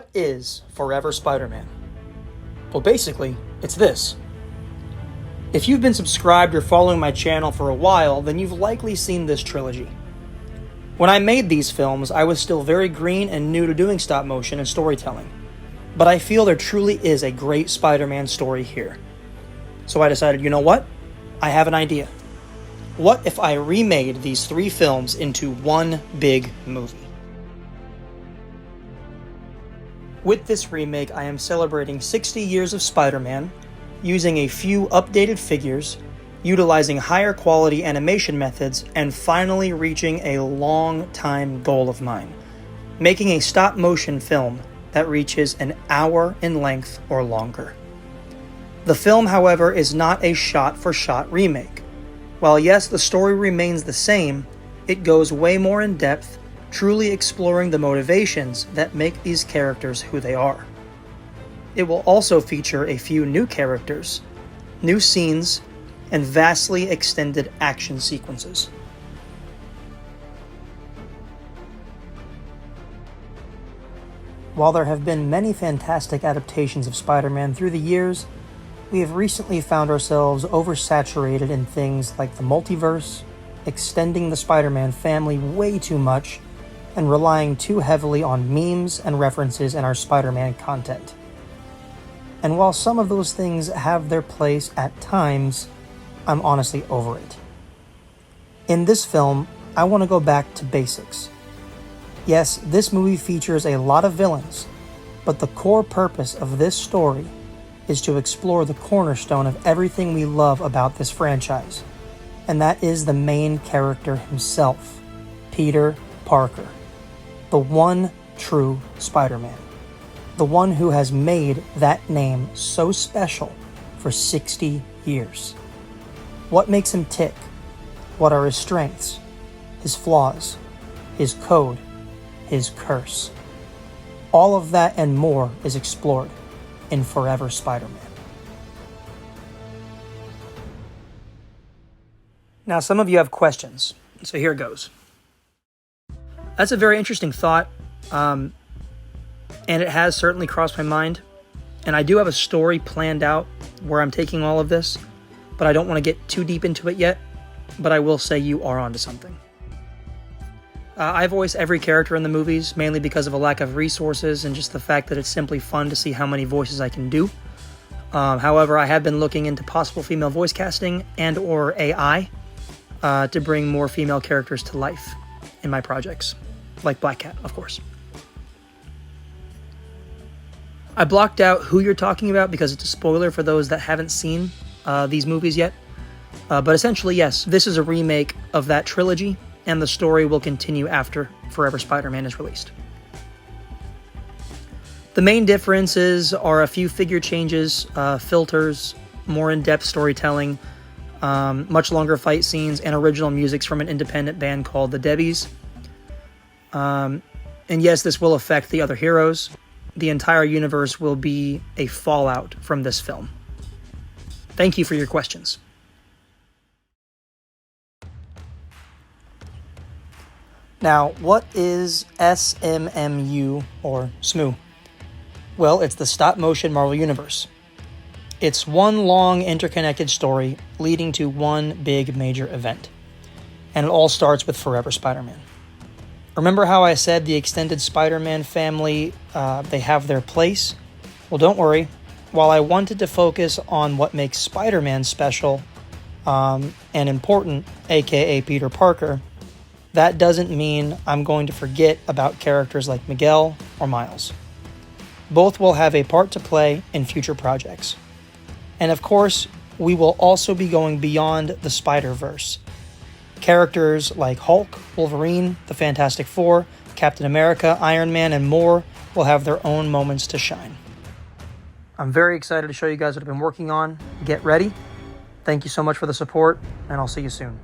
What is Forever Spider-Man? Well, basically, it's this. If you've been subscribed or following my channel for a while, then you've likely seen this trilogy. When I made these films, I was still very green and new to doing stop motion and storytelling. But I feel there truly is a great Spider-Man story here. So I decided, you know what? I have an idea. What if I remade these 3 films into one big movie? With this remake, I am celebrating 60 years of Spider-Man, using a few updated figures, utilizing higher quality animation methods, and finally reaching a long-time goal of mine, making a stop-motion film that reaches an hour in length or longer. The film, however, is not a shot-for-shot remake. While yes, the story remains the same, it goes way more in depth, truly exploring the motivations that make these characters who they are. It will also feature a few new characters, new scenes, and vastly extended action sequences. While there have been many fantastic adaptations of Spider-Man through the years, we have recently found ourselves oversaturated in things like the multiverse, extending the Spider-Man family way too much, and relying too heavily on memes and references in our Spider-Man content. And while some of those things have their place at times, I'm honestly over it. In this film, I want to go back to basics. Yes, this movie features a lot of villains, but the core purpose of this story is to explore the cornerstone of everything we love about this franchise, and that is the main character himself, Peter Parker, the one true Spider-Man, the one who has made that name so special for 60 years. What makes him tick? What are his strengths, his flaws, his code, his curse? All of that and more is explored in Forever Spider-Man. Now, some of you have questions, so here goes. That's a very interesting thought, and it has certainly crossed my mind, and I do have a story planned out where I'm taking all of this, but I don't want to get too deep into it yet, but I will say you are onto something. I voice every character in the movies, mainly because of a lack of resources and just the fact that it's simply fun to see how many voices I can do. However, I have been looking into possible female voice casting and or AI to bring more female characters to life in my projects, like Black Cat, of course. I blocked out who you're talking about because it's a spoiler for those that haven't seen these movies yet. But essentially, yes, this is a remake of that trilogy, and the story will continue after Forever Spider-Man is released. The main differences are a few figure changes, filters, more in-depth storytelling, much longer fight scenes, and original music from an independent band called the Debbies. And yes, this will affect the other heroes. The entire universe will be a fallout from this film. Thank you for your questions. Now, what is SMMU, or SMU? Well, it's the stop-motion Marvel Universe. It's one long, interconnected story leading to one big major event. And it all starts with Forever Spider-Man. Remember how I said the extended Spider-Man family, they have their place? Well, don't worry. While I wanted to focus on what makes Spider-Man special and important, aka Peter Parker, that doesn't mean I'm going to forget about characters like Miguel or Miles. Both will have a part to play in future projects. And of course, we will also be going beyond the Spider-Verse. Characters like Hulk, Wolverine, the Fantastic Four, Captain America, Iron Man, and more will have their own moments to shine. I'm very excited to show you guys what I've been working on. Get ready. Thank you so much for the support, and I'll see you soon.